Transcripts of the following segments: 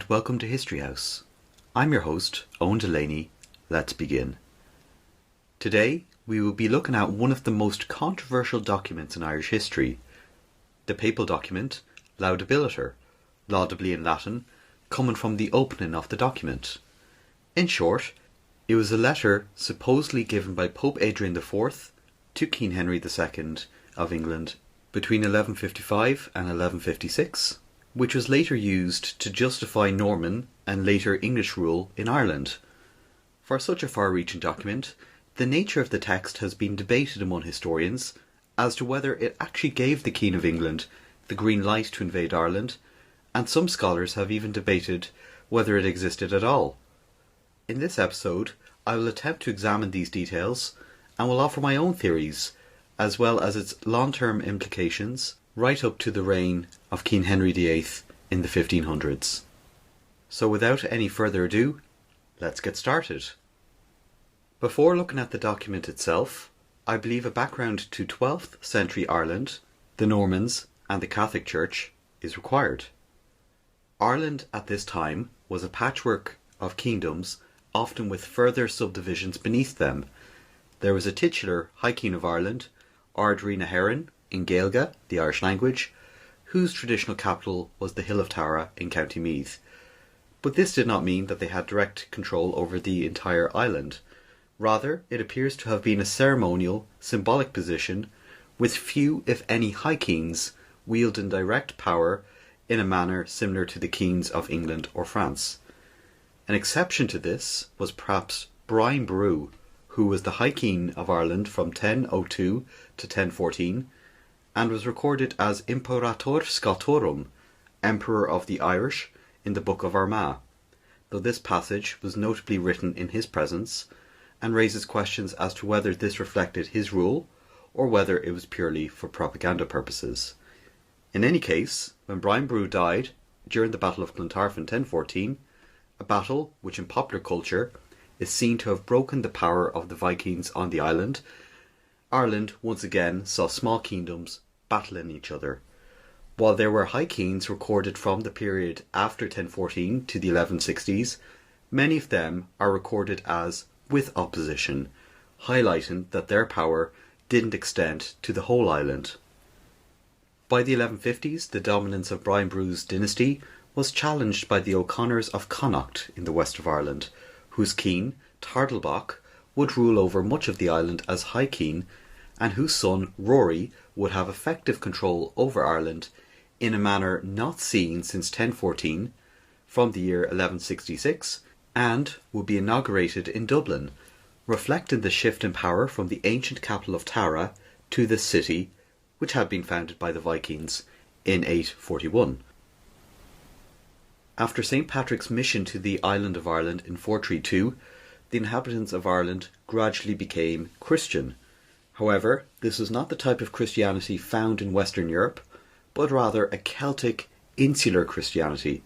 welcome to History House. I'm your host, Owen Delaney. Let's begin. Today, we will be looking at one of the most controversial documents in Irish history, the papal document, Laudabiliter, laudably in Latin, coming from the opening of the document. In short, it was a letter supposedly given by Pope Adrian IV to King Henry II of England between 1155 and 1156, which was later used to justify Norman and later English rule in Ireland. For such a far-reaching document, the nature of the text has been debated among historians as to whether it actually gave the King of England the green light to invade Ireland, and some scholars have even debated whether it existed at all. In this episode, I will attempt to examine these details and will offer my own theories, as well as its long-term implications right up to the reign of King Henry VIII in the 1500s. So without any further ado, let's get started. Before looking at the document itself, I believe a background to 12th century Ireland, the Normans and the Catholic Church is required. Ireland at this time was a patchwork of kingdoms, often with further subdivisions beneath them. There was a titular High King of Ireland, Adrian in Gaeilge, the Irish language, whose traditional capital was the Hill of Tara in County Meath. But this did not mean that they had direct control over the entire island. Rather, it appears to have been a ceremonial, symbolic position, with few, if any, high kings wielding direct power in a manner similar to the kings of England or France. An exception to this was perhaps Brian Boru, who was the High King of Ireland from 1002 to 1014, and was recorded as Imperator Scotorum, Emperor of the Irish, in the Book of Armagh, though this passage was notably written in his presence, and raises questions as to whether this reflected his rule, or whether it was purely for propaganda purposes. In any case, when Brian Boru died during the Battle of Clontarf in 1014, a battle which in popular culture is seen to have broken the power of the Vikings on the island, Ireland once again saw small kingdoms battling each other. While there were high kings recorded from the period after 1014 to the 1160s, many of them are recorded as with opposition, highlighting that their power didn't extend to the whole island. By the 1150s, the dominance of Brian Boru's dynasty was challenged by the O'Connors of Connacht in the west of Ireland, whose king, Tardelbach, would rule over much of the island as High King, and whose son, Rory, would have effective control over Ireland in a manner not seen since 1014, from the year 1166, and would be inaugurated in Dublin, reflecting the shift in power from the ancient capital of Tara to this city, which had been founded by the Vikings in 841. After St. Patrick's mission to the island of Ireland in 432, the inhabitants of Ireland gradually became Christian. However, this was not the type of Christianity found in Western Europe, but rather a Celtic insular Christianity.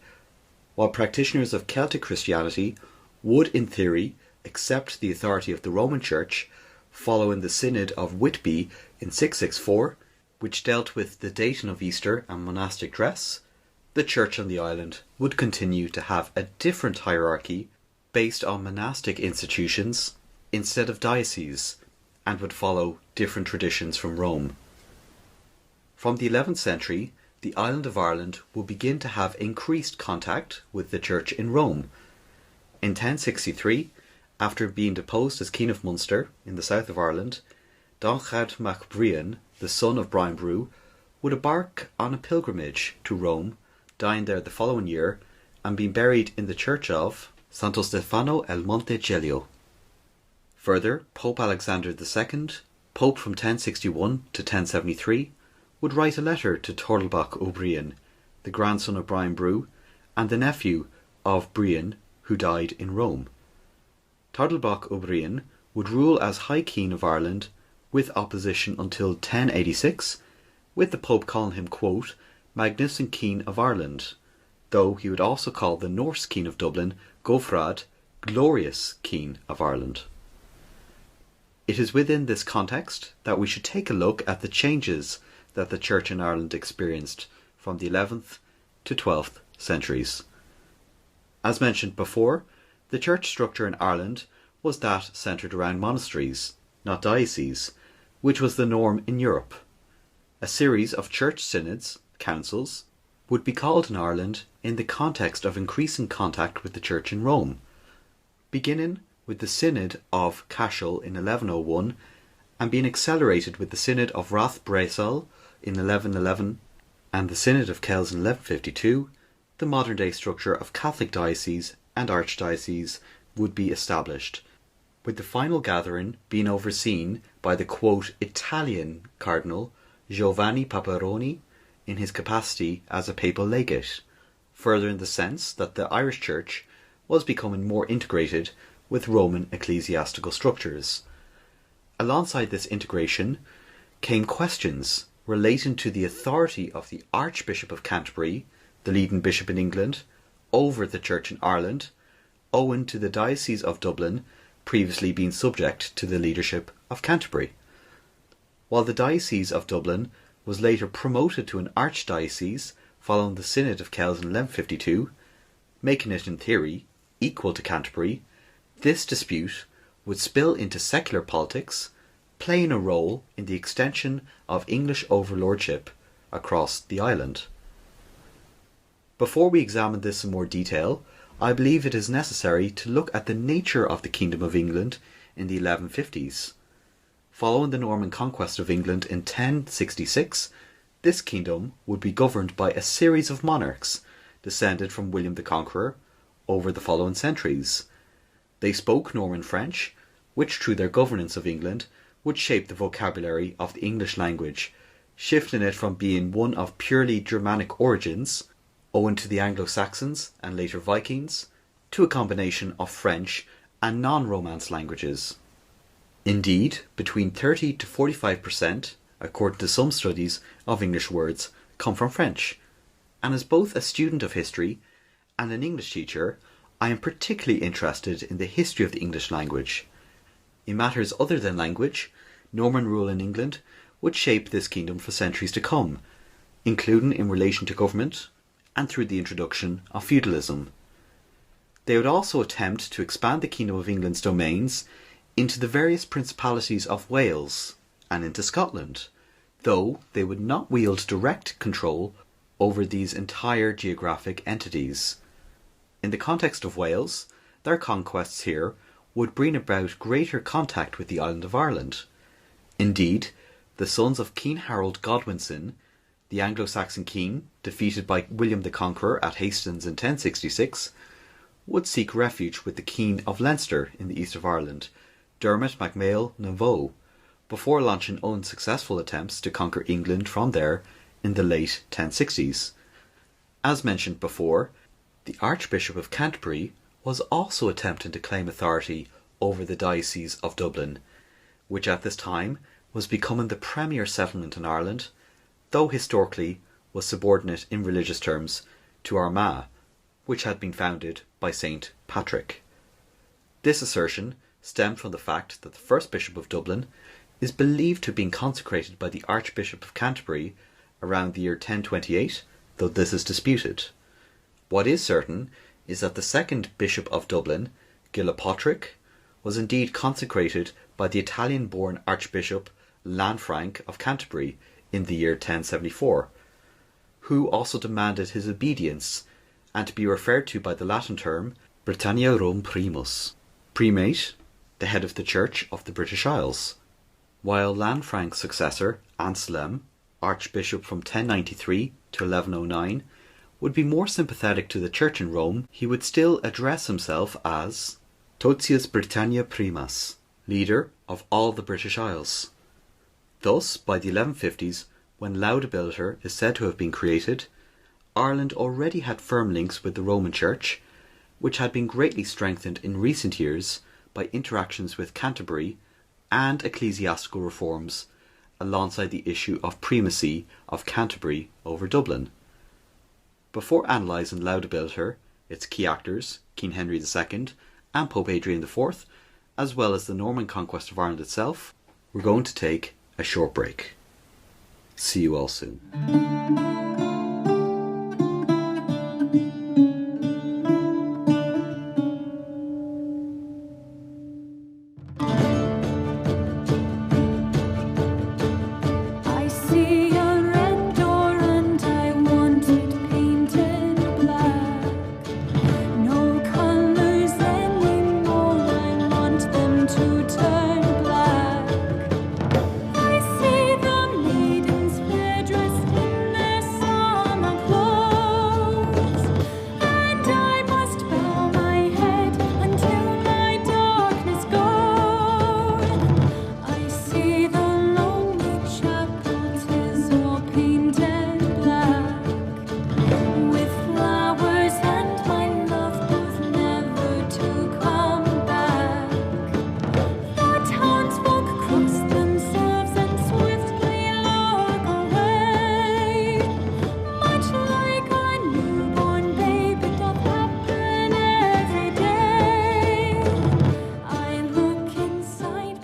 While practitioners of Celtic Christianity would, in theory, accept the authority of the Roman Church, following the Synod of Whitby in 664, which dealt with the dating of Easter and monastic dress, the Church on the island would continue to have a different hierarchy based on monastic institutions instead of dioceses, and would follow different traditions from Rome. From the 11th century, the island of Ireland would begin to have increased contact with the Church in Rome. In 1063, after being deposed as King of Munster in the south of Ireland, Donchad mac Brian, the son of Brian Boru, would embark on a pilgrimage to Rome, dying there the following year, and being buried in the church of Santo Stefano el Monte Gelio. Further, Pope Alexander II, Pope from 1061 to 1073, would write a letter to Tardelbach O'Brien, the grandson of Brian Boru, and the nephew of Brian, who died in Rome. Tardelbach O'Brien would rule as High King of Ireland with opposition until 1086, with the Pope calling him, quote, Magnificent King of Ireland, though he would also call the Norse King of Dublin, Gofrad, Glorious King of Ireland. It is within this context that we should take a look at the changes that the Church in Ireland experienced from the 11th to 12th centuries. As mentioned before, the church structure in Ireland was that centred around monasteries, not dioceses, which was the norm in Europe. A series of church synods, councils, would be called in Ireland in the context of increasing contact with the church in Rome, beginning with the Synod of Cashel in 1101 and being accelerated with the Synod of Rathbresal in 1111 and the Synod of Kells in 1152. The modern-day structure of Catholic dioceses and archdioceses would be established, with the final gathering being overseen by the quote Italian Cardinal Giovanni Paparoni in his capacity as a papal legate, furthering the sense that the Irish Church was becoming more integrated with Roman ecclesiastical structures. Alongside this integration came questions relating to the authority of the Archbishop of Canterbury, the leading bishop in England, over the Church in Ireland, owing to the Diocese of Dublin previously being subject to the leadership of Canterbury. While the Diocese of Dublin was later promoted to an archdiocese following the Synod of Kells in 1152, making it in theory equal to Canterbury, this dispute would spill into secular politics, playing a role in the extension of English overlordship across the island. Before we examine this in more detail, I believe it is necessary to look at the nature of the Kingdom of England in the 1150s. Following the Norman conquest of England in 1066, this kingdom would be governed by a series of monarchs descended from William the Conqueror over the following centuries. They spoke Norman French, which through their governance of England would shape the vocabulary of the English language, shifting it from being one of purely Germanic origins, owing to the Anglo-Saxons and later Vikings, to a combination of French and non-Romance languages. Indeed, between 30 to 45%, according to some studies, of English words come from French, and as both a student of history and an English teacher, I am particularly interested in the history of the English language. In matters other than language, Norman rule in England would shape this kingdom for centuries to come, including in relation to government and through the introduction of feudalism. They would also attempt to expand the Kingdom of England's domains into the various principalities of Wales and into Scotland, though they would not wield direct control over these entire geographic entities. In the context of Wales, their conquests here would bring about greater contact with the island of Ireland. Indeed, the sons of King Harold Godwinson, the Anglo-Saxon king defeated by William the Conqueror at Hastings in 1066, would seek refuge with the King of Leinster in the east of Ireland, Dermot MacMail na Bho, before launching unsuccessful attempts to conquer England from there in the late 1060s. As mentioned before, the Archbishop of Canterbury was also attempting to claim authority over the Diocese of Dublin, which at this time was becoming the premier settlement in Ireland, though historically was subordinate in religious terms to Armagh, which had been founded by Saint Patrick. This assertion stemmed from the fact that the first Bishop of Dublin is believed to have been consecrated by the Archbishop of Canterbury around the year 1028, though this is disputed. What is certain is that the second Bishop of Dublin, Gilpatrick, was indeed consecrated by the Italian-born Archbishop Lanfranc of Canterbury in the year 1074, who also demanded his obedience and to be referred to by the Latin term Britanniarum Primus, primate, the head of the Church of the British Isles, while Lanfranc's successor, Anselm, Archbishop from 1093 to 1109, would be more sympathetic to the Church in Rome. He would still address himself as Totius Britannia Primas, leader of all the British Isles. Thus, by the 1150s, when Laudabiliter is said to have been created, Ireland already had firm links with the Roman Church, which had been greatly strengthened in recent years by interactions with Canterbury and ecclesiastical reforms, alongside the issue of primacy of Canterbury over Dublin. Before analysing Laudabiliter, its key actors, King Henry II and Pope Adrian IV, as well as the Norman conquest of Ireland itself, we're going to take a short break. See you all soon.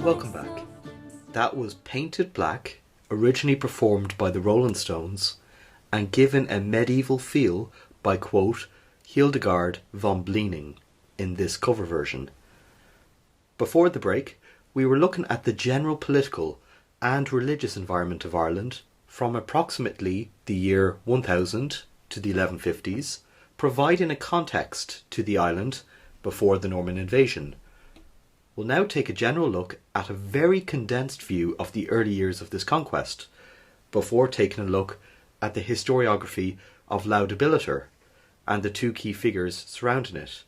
Welcome back. That was Painted Black, originally performed by the Rolling Stones and given a medieval feel by, quote, Hildegard von Bleening in this cover version. Before the break, we were looking at the general political and religious environment of Ireland from approximately the year 1000 to the 1150s, providing a context to the island before the Norman invasion. We'll now take a general look at a very condensed view of the early years of this conquest, before taking a look at the historiography of Laudabiliter and the two key figures surrounding it,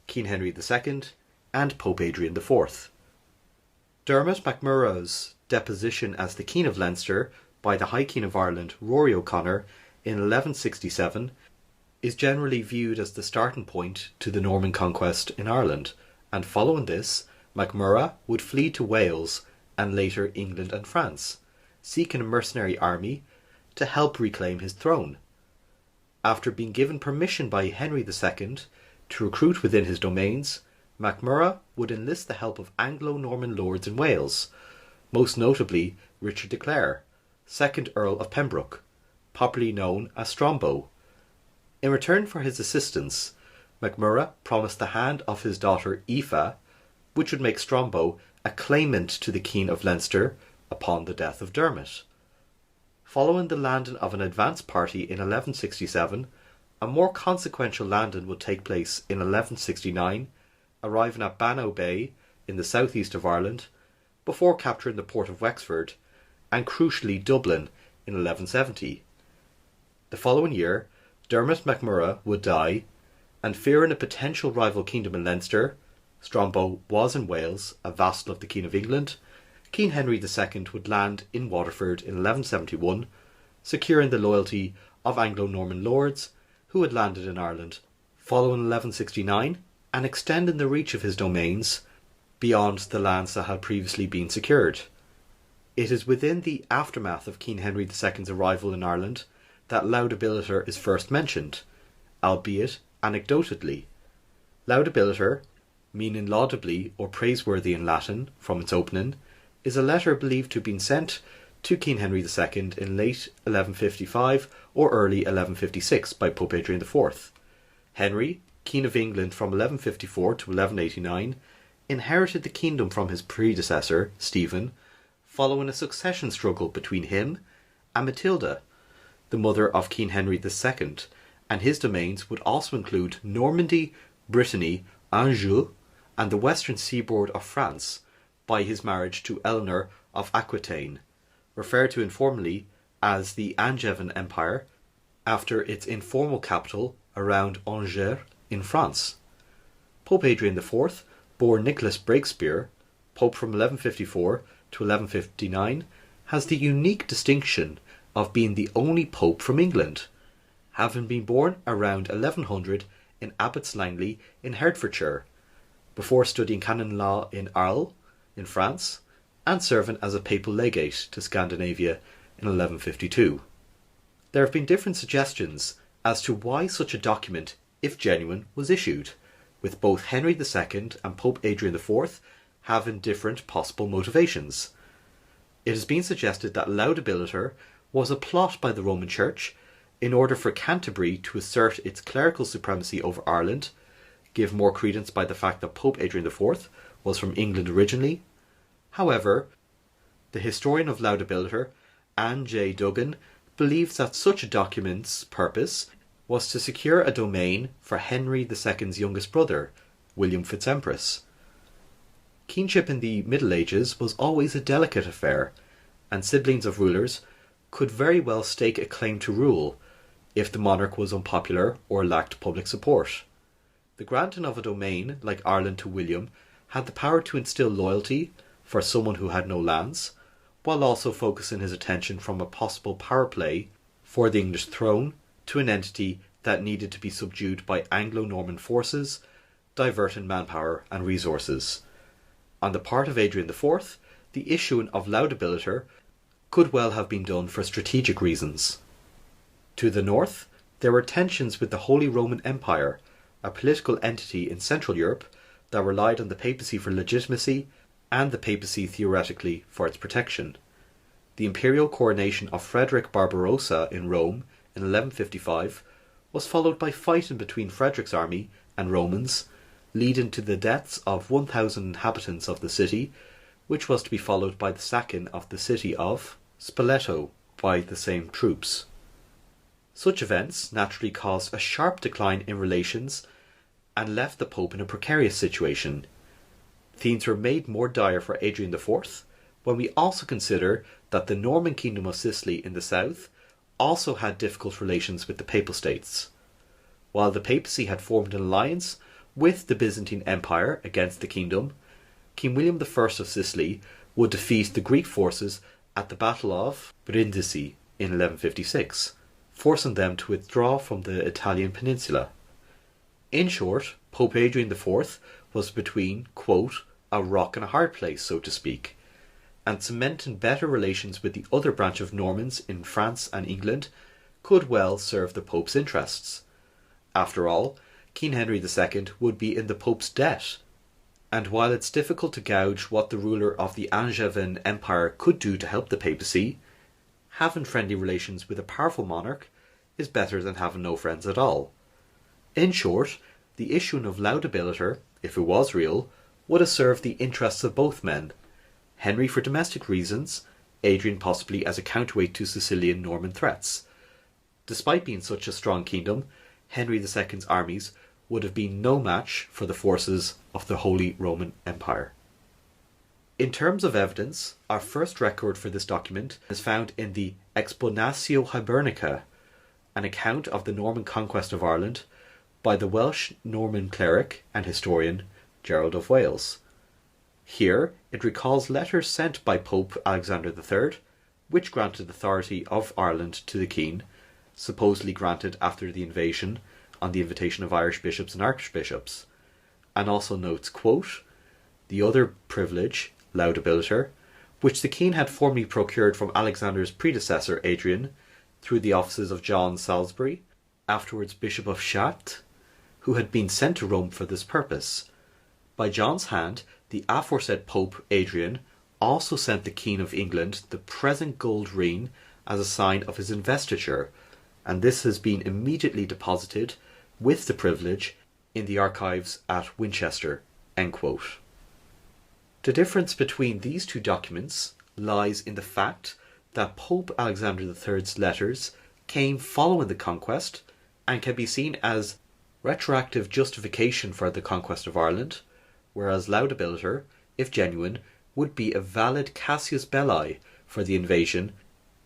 King Henry II and Pope Adrian IV. Dermot MacMurrough's deposition as the King of Leinster by the High King of Ireland, Rory O'Connor, in 1167 is generally viewed as the starting point to the Norman conquest in Ireland, and following this, MacMurrough would flee to Wales and later England and France, seeking a mercenary army to help reclaim his throne. After being given permission by Henry II to recruit within his domains, MacMurrough would enlist the help of Anglo-Norman lords in Wales, most notably Richard de Clare, 2nd Earl of Pembroke, popularly known as Strombo. In return for his assistance, MacMurrough promised the hand of his daughter Aoife, which would make Strombo a claimant to the King of Leinster upon the death of Dermot. Following the landing of an advance party in 1167, a more consequential landing would take place in 1169, arriving at Bannow Bay in the southeast of Ireland, before capturing the port of Wexford, and crucially Dublin in 1170. The following year, Dermot MacMurrough would die, and fearing a potential rival kingdom in Leinster, Strombo was in Wales, a vassal of the King of England, King Henry II would land in Waterford in 1171, securing the loyalty of Anglo-Norman lords who had landed in Ireland, following 1169, and extending the reach of his domains beyond the lands that had previously been secured. It is within the aftermath of King Henry II's arrival in Ireland that Laudabiliter is first mentioned, albeit anecdotally. Laudabiliter, meaning laudably or praiseworthy in Latin from its opening, is a letter believed to have been sent to King Henry II in late 1155 or early 1156 by Pope Adrian IV. Henry, King of England from 1154 to 1189, inherited the kingdom from his predecessor, Stephen, following a succession struggle between him and Matilda, the mother of King Henry II, and his domains would also include Normandy, Brittany, Anjou, and the western seaboard of France by his marriage to Eleanor of Aquitaine, referred to informally as the Angevin Empire, after its informal capital around Angers in France. Pope Adrian IV bore Nicholas Breakspere, Pope from 1154 to 1159, has the unique distinction of being the only Pope from England, having been born around 1100 in Abbots Langley in Hertfordshire, before studying canon law in Arles in France, and serving as a papal legate to Scandinavia in 1152. There have been different suggestions as to why such a document, if genuine, was issued, with both Henry II and Pope Adrian IV having different possible motivations. It has been suggested that Laudabiliter was a plot by the Roman Church in order for Canterbury to assert its clerical supremacy over Ireland, give more credence by the fact that Pope Adrian IV was from England originally. However, the historian of Laudabiliter, Anne J. Duggan, believes that such a document's purpose was to secure a domain for Henry II's youngest brother, William Fitzempress. Kingship in the Middle Ages was always a delicate affair, and siblings of rulers could very well stake a claim to rule if the monarch was unpopular or lacked public support. The granting of a domain like Ireland to William had the power to instill loyalty for someone who had no lands, while also focusing his attention from a possible power play for the English throne to an entity that needed to be subdued by Anglo-Norman forces, diverting manpower and resources. On the part of Adrian IV, the issuing of Laudabiliter could well have been done for strategic reasons. To the north, there were tensions with the Holy Roman Empire, a political entity in Central Europe that relied on the papacy for legitimacy and the papacy theoretically for its protection. The imperial coronation of Frederick Barbarossa in Rome in 1155 was followed by fighting between Frederick's army and Romans, leading to the deaths of 1,000 inhabitants of the city, which was to be followed by the sacking of the city of Spoleto by the same troops. Such events naturally caused a sharp decline in relations and left the Pope in a precarious situation. Things were made more dire for Adrian IV when we also consider that the Norman kingdom of Sicily in the south also had difficult relations with the Papal States. While the papacy had formed an alliance with the Byzantine Empire against the kingdom, King William I of Sicily would defeat the Greek forces at the Battle of Brindisi in 1156, forcing them to withdraw from the Italian peninsula. In short, Pope Adrian IV was between, quote, a rock and a hard place, so to speak, and cementing better relations with the other branch of Normans in France and England could well serve the Pope's interests. After all, King Henry II would be in the Pope's debt, and while it's difficult to gauge what the ruler of the Angevin Empire could do to help the papacy, having friendly relations with a powerful monarch is better than having no friends at all. In short, the issuing of Laudabiliter, if it was real, would have served the interests of both men, Henry for domestic reasons, Adrian possibly as a counterweight to Sicilian Norman threats. Despite being such a strong kingdom, Henry II's armies would have been no match for the forces of the Holy Roman Empire. In terms of evidence, our first record for this document is found in the Exponatio Hibernica, an account of the Norman conquest of Ireland by the Welsh Norman cleric and historian Gerald of Wales. Here it recalls letters sent by Pope Alexander III, which granted authority of Ireland to the king, supposedly granted after the invasion on the invitation of Irish bishops and archbishops, and also notes, quote, the other privilege, Laudabiliter, which the king had formerly procured from Alexander's predecessor Adrian through the offices of John Salisbury, afterwards Bishop of Chartres, who had been sent to Rome for this purpose. By John's hand, the aforesaid Pope Adrian also sent the King of England the present gold ring as a sign of his investiture, and this has been immediately deposited with the privilege in the archives at Winchester. End quote. The difference between these two documents lies in the fact that Pope Alexander III's letters came following the conquest and can be seen as retroactive justification for the conquest of Ireland, whereas Laudabiliter, if genuine, would be a valid casus belli for the invasion,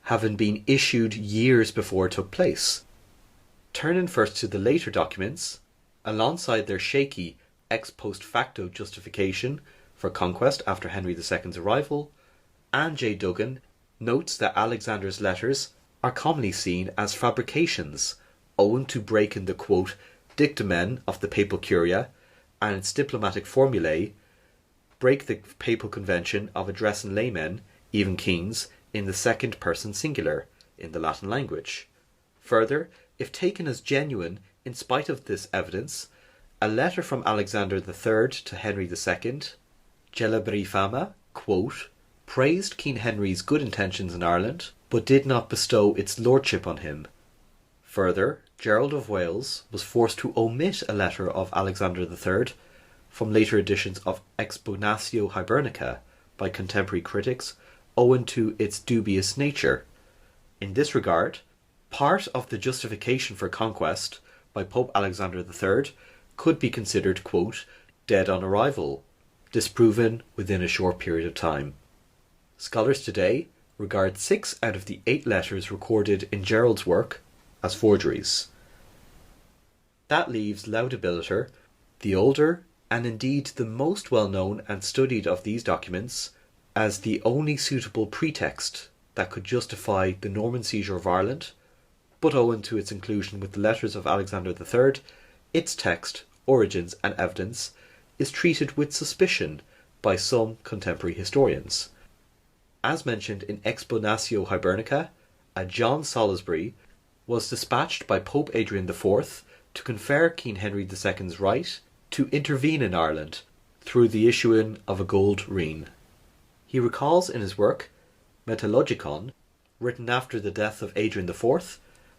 having been issued years before it took place. Turning first to the later documents, alongside their shaky ex post facto justification for conquest after Henry II's arrival, Anne J. Duggan notes that Alexander's letters are commonly seen as fabrications, owing to breaking the, quote, dictamen of the papal curia and its diplomatic formulae, break the papal convention of addressing laymen, even kings, in the second person singular, in the Latin language. Further, if taken as genuine in spite of this evidence, a letter from Alexander III to Henry II, Celebri Fama, quote, praised King Henry's good intentions in Ireland, but did not bestow its lordship on him. Further, Gerald of Wales was forced to omit a letter of Alexander III from later editions of Exponatio Hibernica by contemporary critics owing to its dubious nature. In this regard, part of the justification for conquest by Pope Alexander III could be considered, quote, dead on arrival, disproven within a short period of time. Scholars today regard 6 out of the 8 letters recorded in Gerald's work as forgeries. That leaves Laudabiliter, the older and indeed the most well-known and studied of these documents, as the only suitable pretext that could justify the Norman seizure of Ireland, but owing to its inclusion with the letters of Alexander III, its text, origins and evidence is treated with suspicion by some contemporary historians. As mentioned in Exponatio Hibernica, a John Salisbury was dispatched by Pope Adrian IV to confer King Henry II's right to intervene in Ireland through the issuing of a gold rein. He recalls in his work Metallogicon, written after the death of Adrian IV,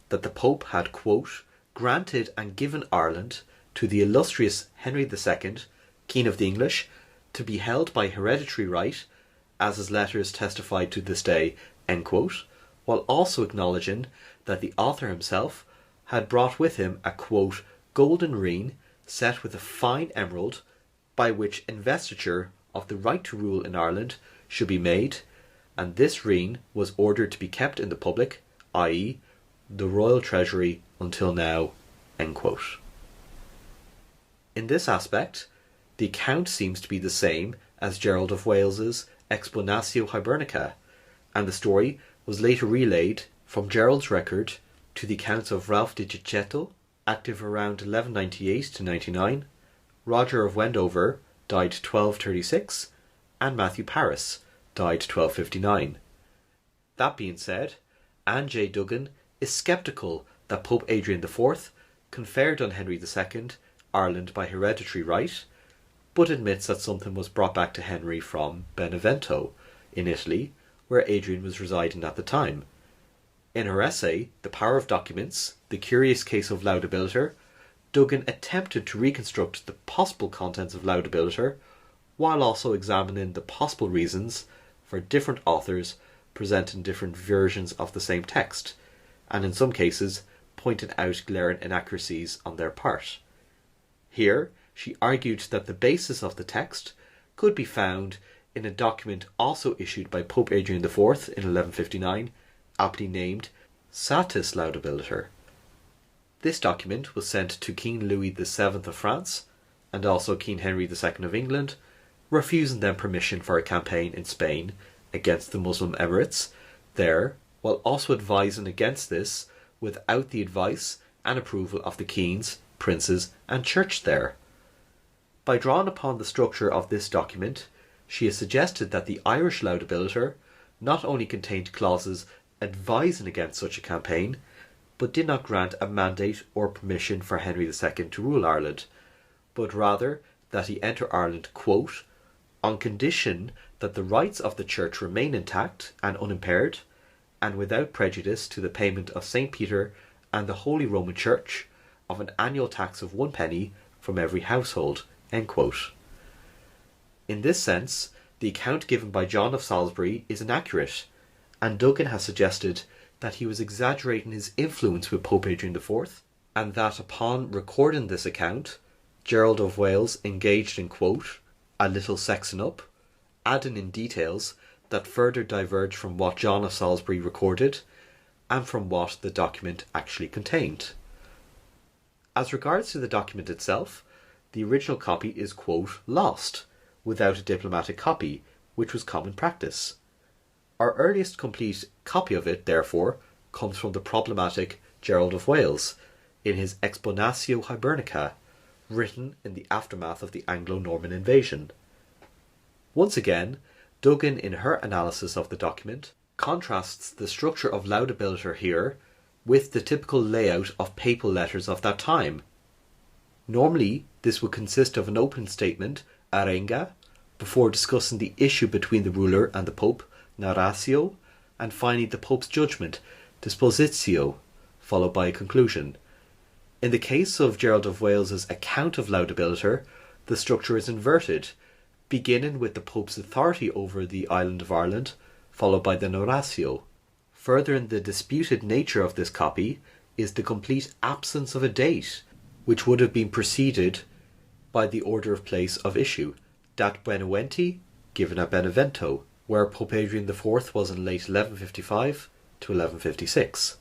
that the Pope had, quote, granted and given Ireland to the illustrious Henry II, King of the English, to be held by hereditary right, as his letters testify to this day, end quote, while also acknowledging that the author himself had brought with him a, quote, golden rein set with a fine emerald, by which investiture of the right to rule in Ireland should be made, and this rein was ordered to be kept in the public, i.e., the royal treasury, until now, end quote. In this aspect, the account seems to be the same as Gerald of Wales's Explanatio Hibernica, and the story was later relayed from Gerald's record to the accounts of Ralph de Gicchetto, active around 1198 to 99, Roger of Wendover, died 1236, and Matthew Paris, died 1259. That being said, Anne J. Duggan is sceptical that Pope Adrian IV conferred on Henry II Ireland by hereditary right, but admits that something was brought back to Henry from Benevento, in Italy, where Adrian was residing at the time. In her essay, The Power of Documents, The Curious Case of Laudabiliter, Duggan attempted to reconstruct the possible contents of Laudabiliter, while also examining the possible reasons for different authors presenting different versions of the same text, and in some cases pointing out glaring inaccuracies on their part. Here, she argued that the basis of the text could be found in a document also issued by Pope Adrian IV in 1159, aptly named Satis Laudabiliter. This document was sent to King Louis VII of France and also King Henry II of England, refusing them permission for a campaign in Spain against the Muslim Emirates there, while also advising against this without the advice and approval of the kings, princes, and church there. By drawing upon the structure of this document, she has suggested that the Irish Laudabiliter not only contained clauses advising against such a campaign, but did not grant a mandate or permission for Henry II to rule Ireland, but rather that he enter Ireland, quote, on condition that the rights of the Church remain intact and unimpaired, and without prejudice to the payment of St. Peter and the Holy Roman Church of an annual tax of 1 penny from every household, end quote. In this sense, the account given by John of Salisbury is inaccurate, and Duggan has suggested that he was exaggerating his influence with Pope Adrian IV, and that upon recording this account, Gerald of Wales engaged in, quote, a little sexing up, adding in details that further diverge from what John of Salisbury recorded and from what the document actually contained. As regards to the document itself, the original copy is, quote, lost, without a diplomatic copy, which was common practice. Our earliest complete copy of it, therefore, comes from the problematic Gerald of Wales, in his Explanatio Hibernica, written in the aftermath of the Anglo-Norman invasion. Once again, Duggan, in her analysis of the document, contrasts the structure of Laudabiliter here with the typical layout of papal letters of that time. Normally, this would consist of an opening statement, arenga, before discussing the issue between the ruler and the Pope, narratio, and finally the Pope's judgment, dispositio, followed by a conclusion. In the case of Gerald of Wales's account of Laudabiliter, the structure is inverted, beginning with the Pope's authority over the island of Ireland, followed by the narratio. Further in the disputed nature of this copy is the complete absence of a date, which would have been preceded by the order of place of issue, dat Beneventii, given at Benevento, where Pope Adrian IV was in late 1155 to 1156.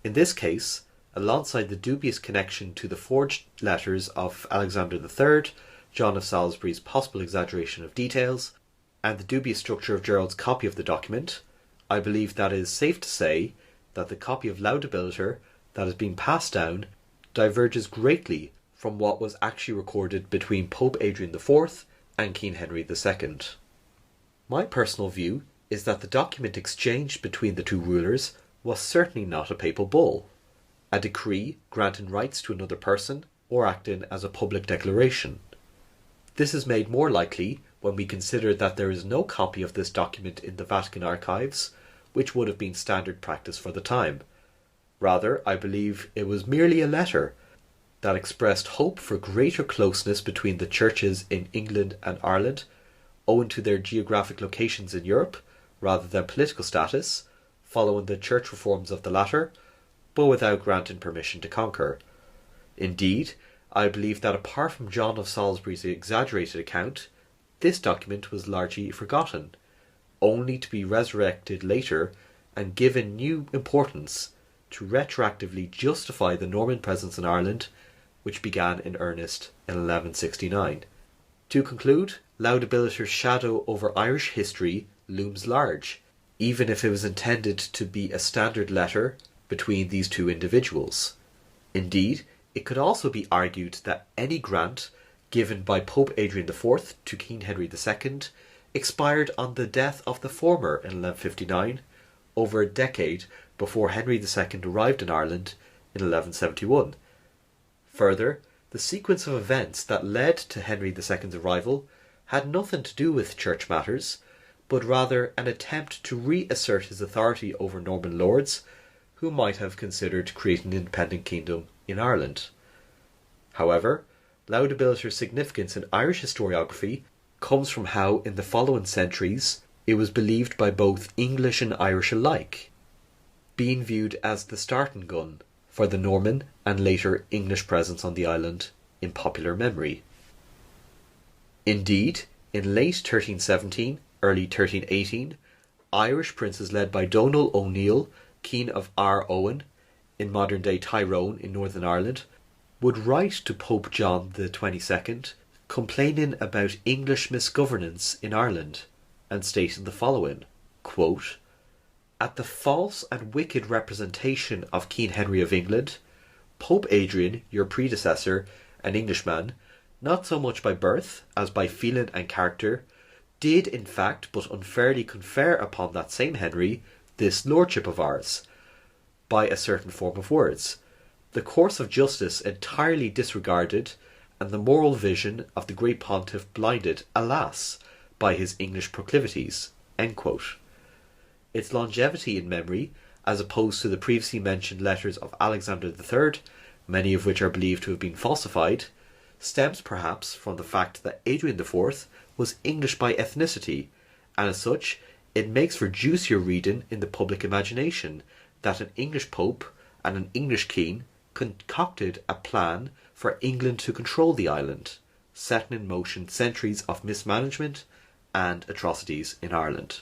In this case, alongside the dubious connection to the forged letters of Alexander III, John of Salisbury's possible exaggeration of details, and the dubious structure of Gerald's copy of the document, I believe that it is safe to say that the copy of Laudabiliter that has been passed down diverges greatly from what was actually recorded between Pope Adrian IV and King Henry II. My personal view is that the document exchanged between the two rulers was certainly not a papal bull, a decree granting rights to another person, or acting as a public declaration. This is made more likely when we consider that there is no copy of this document in the Vatican archives, which would have been standard practice for the time. Rather, I believe it was merely a letter that expressed hope for greater closeness between the churches in England and Ireland, owing to their geographic locations in Europe, rather than political status, following the church reforms of the latter, but without granting permission to conquer. Indeed, I believe that apart from John of Salisbury's exaggerated account, this document was largely forgotten, only to be resurrected later and given new importance to retroactively justify the Norman presence in Ireland, which began in earnest in 1169. To conclude, Laudabiliter's shadow over Irish history looms large, even if it was intended to be a standard letter between these two individuals. Indeed, it could also be argued that any grant given by Pope Adrian IV to King Henry II expired on the death of the former in 1159, over a decade before Henry II arrived in Ireland in 1171. Further, the sequence of events that led to Henry II's arrival had nothing to do with church matters, but rather an attempt to reassert his authority over Norman lords who might have considered creating an independent kingdom in Ireland. However, Laudabiliter's significance in Irish historiography comes from how, in the following centuries, it was believed by both English and Irish alike, being viewed as the starting gun for the Norman and later English presence on the island in popular memory. Indeed, in late 1317, early 1318, Irish princes led by Donal O'Neill, King of Owen, in modern-day Tyrone in Northern Ireland, would write to Pope John XXII complaining about English misgovernance in Ireland, and stating the following, quote, "At the false and wicked representation of King Henry of England, Pope Adrian, your predecessor, an Englishman, not so much by birth as by feeling and character, did in fact but unfairly confer upon that same Henry this lordship of ours, by a certain form of words, the course of justice entirely disregarded, and the moral vision of the great pontiff blinded, alas, by his English proclivities." End quote. Its longevity in memory, as opposed to the previously mentioned letters of Alexander III, many of which are believed to have been falsified, stems perhaps from the fact that Adrian IV was English by ethnicity, and as such it makes for juicier reading in the public imagination that an English pope and an English king concocted a plan for England to control the island, setting in motion centuries of mismanagement and atrocities in Ireland.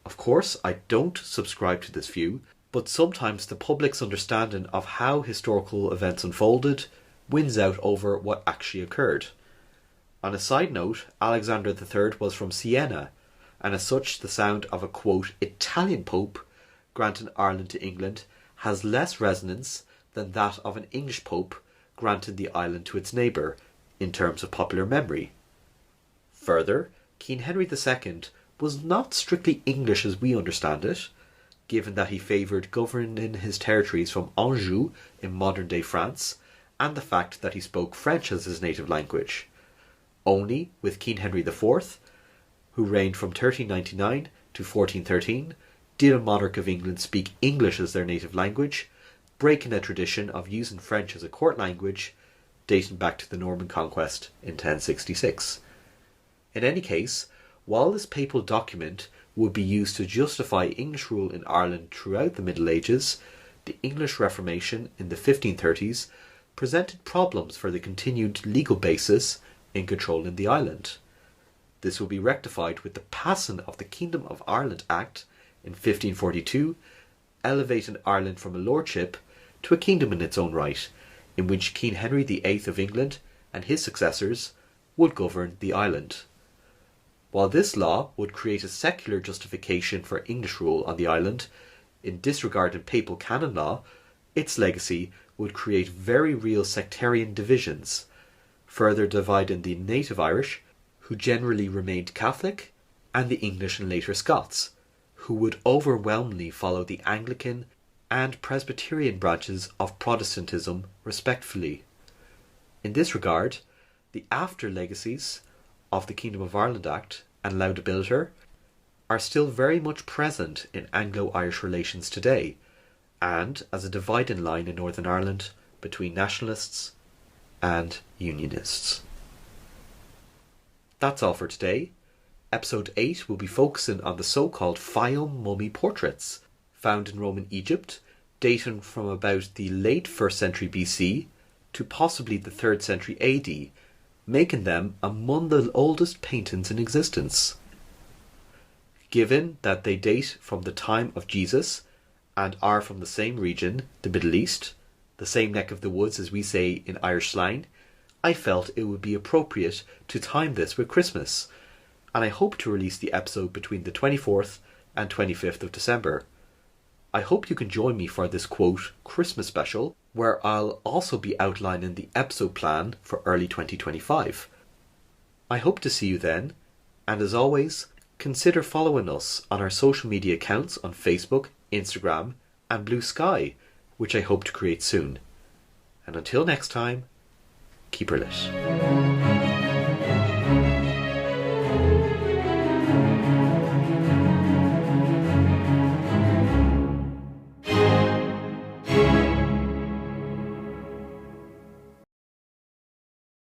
Of course, I don't subscribe to this view, but sometimes the public's understanding of how historical events unfolded wins out over what actually occurred. On a side note, Alexander III was from Siena, and as such the sound of a, quote, Italian pope granting Ireland to England has less resonance than that of an English pope granting the island to its neighbour, in terms of popular memory. Further, King Henry II was not strictly English as we understand it, given that he favoured governing his territories from Anjou in modern-day France, and the fact that he spoke French as his native language. Only with King Henry IV, who reigned from 1399 to 1413, did a monarch of England speak English as their native language, breaking a tradition of using French as a court language dating back to the Norman conquest in 1066. In any case, while this papal document would be used to justify English rule in Ireland throughout the Middle Ages, the English Reformation in the 1530s presented problems for the continued legal basis in controlling the island. This will be rectified with the passing of the Kingdom of Ireland Act in 1542, elevating Ireland from a lordship to a kingdom in its own right, in which King Henry VIII of England and his successors would govern the island. While this law would create a secular justification for English rule on the island, in disregarding papal canon law, its legacy would create very real sectarian divisions, further dividing the native Irish, who generally remained Catholic, and the English and later Scots, who would overwhelmingly follow the Anglican and Presbyterian branches of Protestantism respectively. In this regard, the after legacies of the Kingdom of Ireland Act and Laudabiliter are still very much present in Anglo-Irish relations today, and as a dividing line in Northern Ireland between nationalists and unionists. That's all for today. Episode 8 will be focusing on the so-called Fayum mummy portraits found in Roman Egypt, dating from about the late 1st century BC to possibly the 3rd century AD, making them among the oldest paintings in existence. Given that they date from the time of Jesus and are from the same region, the Middle East, the same neck of the woods as we say in Irish slang, I felt it would be appropriate to time this with Christmas, and I hope to release the episode between the 24th and 25th of December. I hope you can join me for this quote Christmas special, where I'll also be outlining the episode plan for early 2025. I hope to see you then, and as always, consider following us on our social media accounts on Facebook, Instagram, and Blue Sky, which I hope to create soon. And until next time, keep her lit.